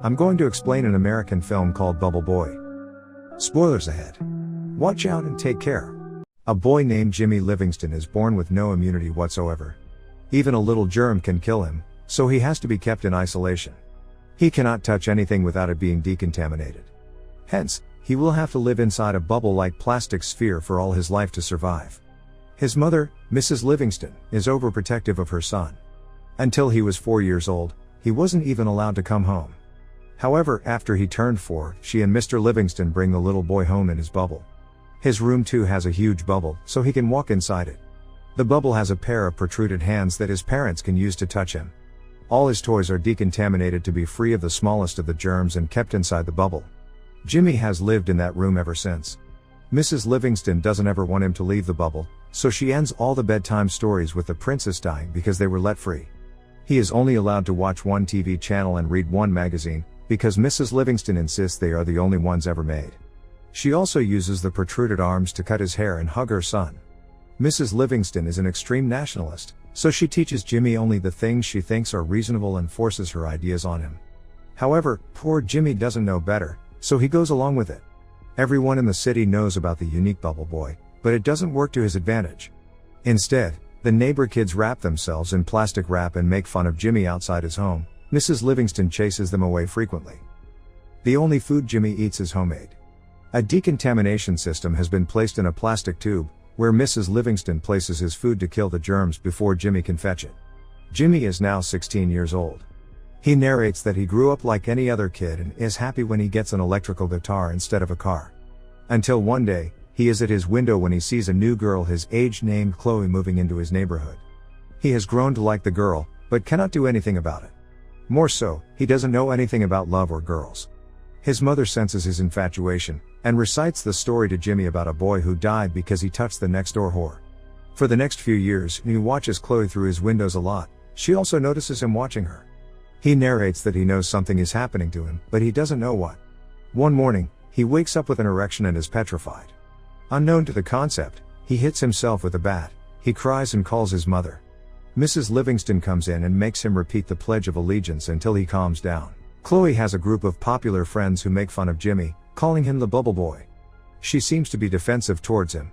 I'm going to explain an American film called Bubble Boy. Spoilers ahead. Watch out and take care. A boy named Jimmy Livingston is born with no immunity whatsoever. Even a little germ can kill him, so he has to be kept in isolation. He cannot touch anything without it being decontaminated. Hence, he will have to live inside a bubble-like plastic sphere for all his life to survive. His mother, Mrs. Livingston, is overprotective of her son. Until he was 4 years old, he wasn't even allowed to come home. However, after he turned 4, she and Mr. Livingston bring the little boy home in his bubble. His room too has a huge bubble, so he can walk inside it. The bubble has a pair of protruded hands that his parents can use to touch him. All his toys are decontaminated to be free of the smallest of the germs and kept inside the bubble. Jimmy has lived in that room ever since. Mrs. Livingston doesn't ever want him to leave the bubble, so she ends all the bedtime stories with the princess dying because they were let free. He is only allowed to watch one TV channel and read one magazine, because Mrs. Livingston insists they are the only ones ever made. She also uses the protruded arms to cut his hair and hug her son. Mrs. Livingston is an extreme nationalist, so she teaches Jimmy only the things she thinks are reasonable and forces her ideas on him. However, poor Jimmy doesn't know better, so he goes along with it. Everyone in the city knows about the unique Bubble Boy, but it doesn't work to his advantage. Instead, the neighbor kids wrap themselves in plastic wrap and make fun of Jimmy outside his home. Mrs. Livingston chases them away frequently. The only food Jimmy eats is homemade. A decontamination system has been placed in a plastic tube, where Mrs. Livingston places his food to kill the germs before Jimmy can fetch it. Jimmy is now 16 years old. He narrates that he grew up like any other kid and is happy when he gets an electrical guitar instead of a car. Until one day, he is at his window when he sees a new girl his age named Chloe moving into his neighborhood. He has grown to like the girl, but cannot do anything about it. More so, he doesn't know anything about love or girls. His mother senses his infatuation, and recites the story to Jimmy about a boy who died because he touched the next door whore. For the next few years, he watches Chloe through his windows a lot. She also notices him watching her. He narrates that he knows something is happening to him, but he doesn't know what. One morning, he wakes up with an erection and is petrified. Unknown to the concept, he hits himself with a bat. He cries and calls his mother. Mrs. Livingston comes in and makes him repeat the Pledge of Allegiance until he calms down. Chloe has a group of popular friends who make fun of Jimmy, calling him the Bubble Boy. She seems to be defensive towards him.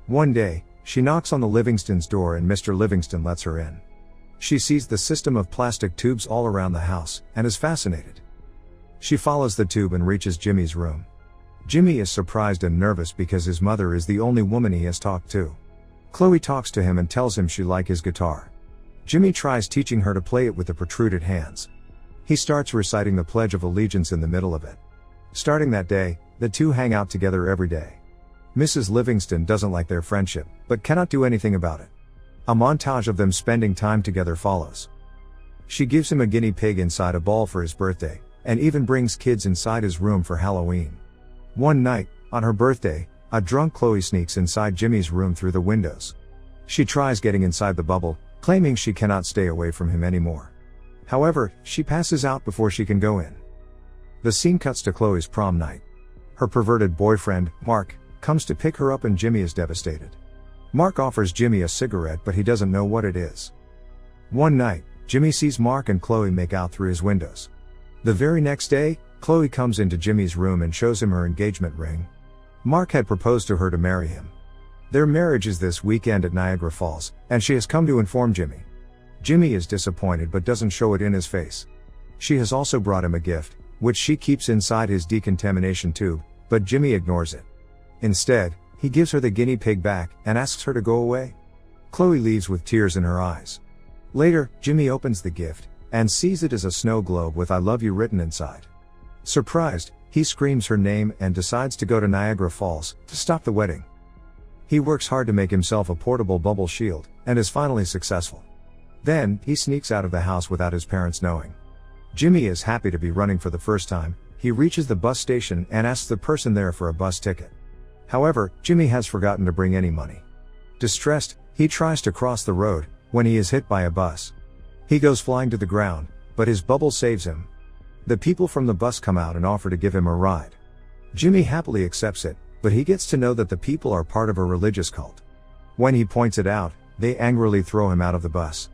One day, she knocks on the Livingston's door and Mr. Livingston lets her in. She sees the system of plastic tubes all around the house, and is fascinated. She follows the tube and reaches Jimmy's room. Jimmy is surprised and nervous because his mother is the only woman he has talked to. Chloe talks to him and tells him she likes his guitar. Jimmy tries teaching her to play it with the protruded hands. He starts reciting the Pledge of Allegiance in the middle of it. Starting that day, the two hang out together every day. Mrs. Livingston doesn't like their friendship, but cannot do anything about it. A montage of them spending time together follows. She gives him a guinea pig inside a ball for his birthday, and even brings kids inside his room for Halloween. One night, on her birthday, a drunk Chloe sneaks inside Jimmy's room through the windows. She tries getting inside the bubble, claiming she cannot stay away from him anymore. However, she passes out before she can go in. The scene cuts to Chloe's prom night. Her perverted boyfriend, Mark, comes to pick her up and Jimmy is devastated. Mark offers Jimmy a cigarette but he doesn't know what it is. One night, Jimmy sees Mark and Chloe make out through his windows. The very next day, Chloe comes into Jimmy's room and shows him her engagement ring. Mark had proposed to her to marry him. Their marriage is this weekend at Niagara Falls, and she has come to inform Jimmy. Jimmy is disappointed but doesn't show it in his face. She has also brought him a gift, which she keeps inside his decontamination tube, but Jimmy ignores it. Instead, he gives her the guinea pig back and asks her to go away. Chloe leaves with tears in her eyes. Later, Jimmy opens the gift and sees it as a snow globe with "I love you" written inside. Surprised, he screams her name and decides to go to Niagara Falls to stop the wedding. He works hard to make himself a portable bubble shield, and is finally successful. Then, he sneaks out of the house without his parents knowing. Jimmy is happy to be running for the first time. He reaches the bus station and asks the person there for a bus ticket. However, Jimmy has forgotten to bring any money. Distressed, he tries to cross the road, when he is hit by a bus. He goes flying to the ground, but his bubble saves him. The people from the bus come out and offer to give him a ride. Jimmy happily accepts it, but he gets to know that the people are part of a religious cult. When he points it out, they angrily throw him out of the bus.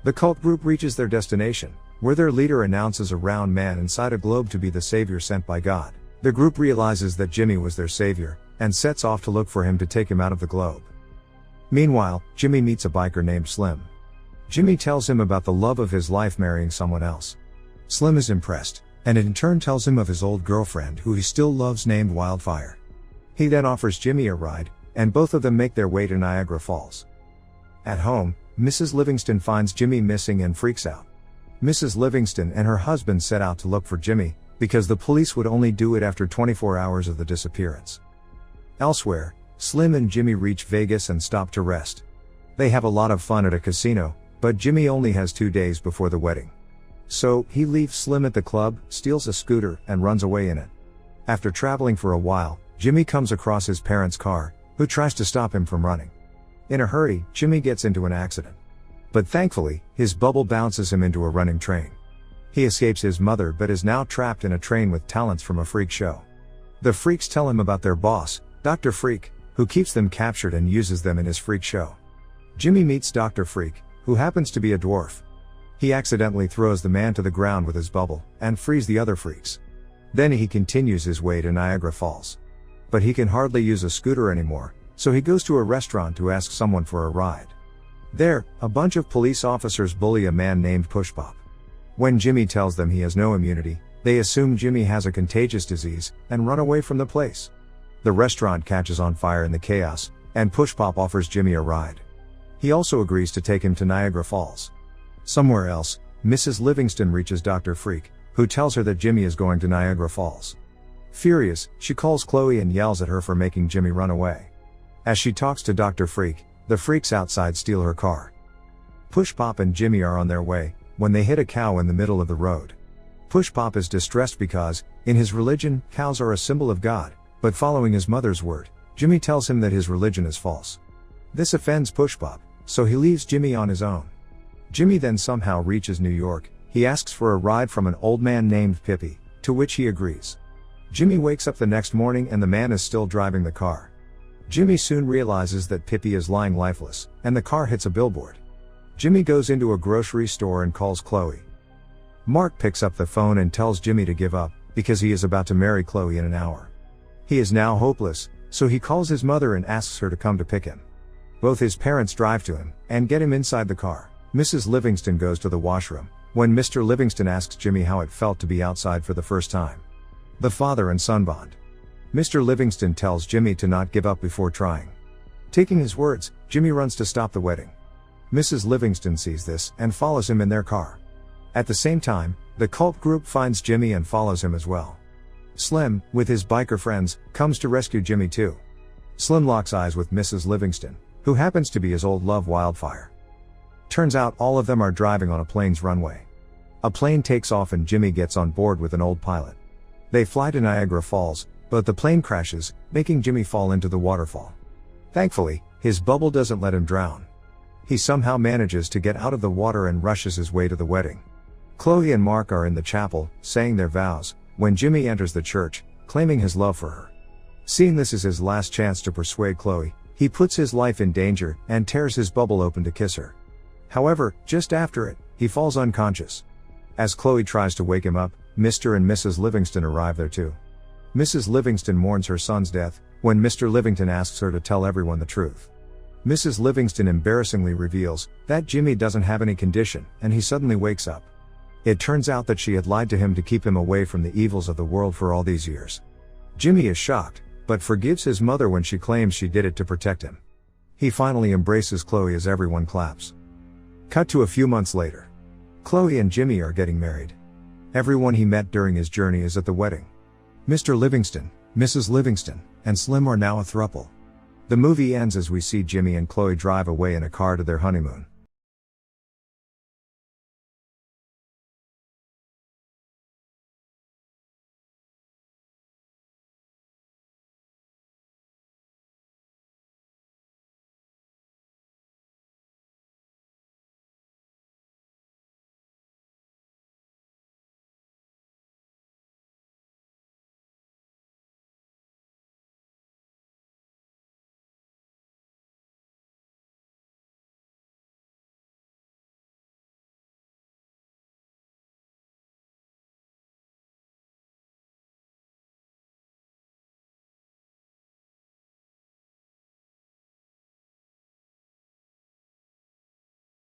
The cult group reaches their destination, where their leader announces a round man inside a globe to be the savior sent by God. The group realizes that Jimmy was their savior, and sets off to look for him to take him out of the globe. Meanwhile, Jimmy meets a biker named Slim. Jimmy tells him about the love of his life marrying someone else. Slim is impressed, and in turn tells him of his old girlfriend who he still loves named Wildfire. He then offers Jimmy a ride, and both of them make their way to Niagara Falls. At home, Mrs. Livingston finds Jimmy missing and freaks out. Mrs. Livingston and her husband set out to look for Jimmy, because the police would only do it after 24 hours of the disappearance. Elsewhere, Slim and Jimmy reach Vegas and stop to rest. They have a lot of fun at a casino, but Jimmy only has 2 days before the wedding. So, he leaves Slim at the club, steals a scooter, and runs away in it. After traveling for a while, Jimmy comes across his parents' car, who tries to stop him from running. In a hurry, Jimmy gets into an accident. But thankfully, his bubble bounces him into a running train. He escapes his mother but is now trapped in a train with talents from a freak show. The freaks tell him about their boss, Dr. Freak, who keeps them captured and uses them in his freak show. Jimmy meets Dr. Freak, who happens to be a dwarf. He accidentally throws the man to the ground with his bubble, and frees the other freaks. Then he continues his way to Niagara Falls. But he can hardly use a scooter anymore, so he goes to a restaurant to ask someone for a ride. There, a bunch of police officers bully a man named Pushpop. When Jimmy tells them he has no immunity, they assume Jimmy has a contagious disease, and run away from the place. The restaurant catches on fire in the chaos, and Pushpop offers Jimmy a ride. He also agrees to take him to Niagara Falls. Somewhere else, Mrs. Livingston reaches Dr. Freak, who tells her that Jimmy is going to Niagara Falls. Furious, she calls Chloe and yells at her for making Jimmy run away. As she talks to Dr. Freak, the freaks outside steal her car. Pushpop and Jimmy are on their way, when they hit a cow in the middle of the road. Pushpop is distressed because, in his religion, cows are a symbol of God, but following his mother's word, Jimmy tells him that his religion is false. This offends Pushpop, so he leaves Jimmy on his own. Jimmy then somehow reaches New York. He asks for a ride from an old man named Pippi, to which he agrees. Jimmy wakes up the next morning and the man is still driving the car. Jimmy soon realizes that Pippi is lying lifeless, and the car hits a billboard. Jimmy goes into a grocery store and calls Chloe. Mark picks up the phone and tells Jimmy to give up, because he is about to marry Chloe in an hour. He is now hopeless, so he calls his mother and asks her to come to pick him. Both his parents drive to him, and get him inside the car. Mrs. Livingston goes to the washroom, when Mr. Livingston asks Jimmy how it felt to be outside for the first time. The father and son bond. Mr. Livingston tells Jimmy to not give up before trying. Taking his words, Jimmy runs to stop the wedding. Mrs. Livingston sees this, and follows him in their car. At the same time, the cult group finds Jimmy and follows him as well. Slim, with his biker friends, comes to rescue Jimmy too. Slim locks eyes with Mrs. Livingston, who happens to be his old love Wildfire. Turns out all of them are driving on a plane's runway. A plane takes off and Jimmy gets on board with an old pilot. They fly to Niagara Falls, but the plane crashes, making Jimmy fall into the waterfall. Thankfully, his bubble doesn't let him drown. He somehow manages to get out of the water and rushes his way to the wedding. Chloe and Mark are in the chapel, saying their vows, when Jimmy enters the church, claiming his love for her. Seeing this is his last chance to persuade Chloe, he puts his life in danger, and tears his bubble open to kiss her. However, just after it, he falls unconscious. As Chloe tries to wake him up, Mr. and Mrs. Livingston arrive there too. Mrs. Livingston mourns her son's death, when Mr. Livingston asks her to tell everyone the truth. Mrs. Livingston embarrassingly reveals that Jimmy doesn't have any condition, and he suddenly wakes up. It turns out that she had lied to him to keep him away from the evils of the world for all these years. Jimmy is shocked, but forgives his mother when she claims she did it to protect him. He finally embraces Chloe as everyone claps. Cut to a few months later. Chloe and Jimmy are getting married. Everyone he met during his journey is at the wedding. Mr. Livingston, Mrs. Livingston, and Slim are now a throuple. The movie ends as we see Jimmy and Chloe drive away in a car to their honeymoon.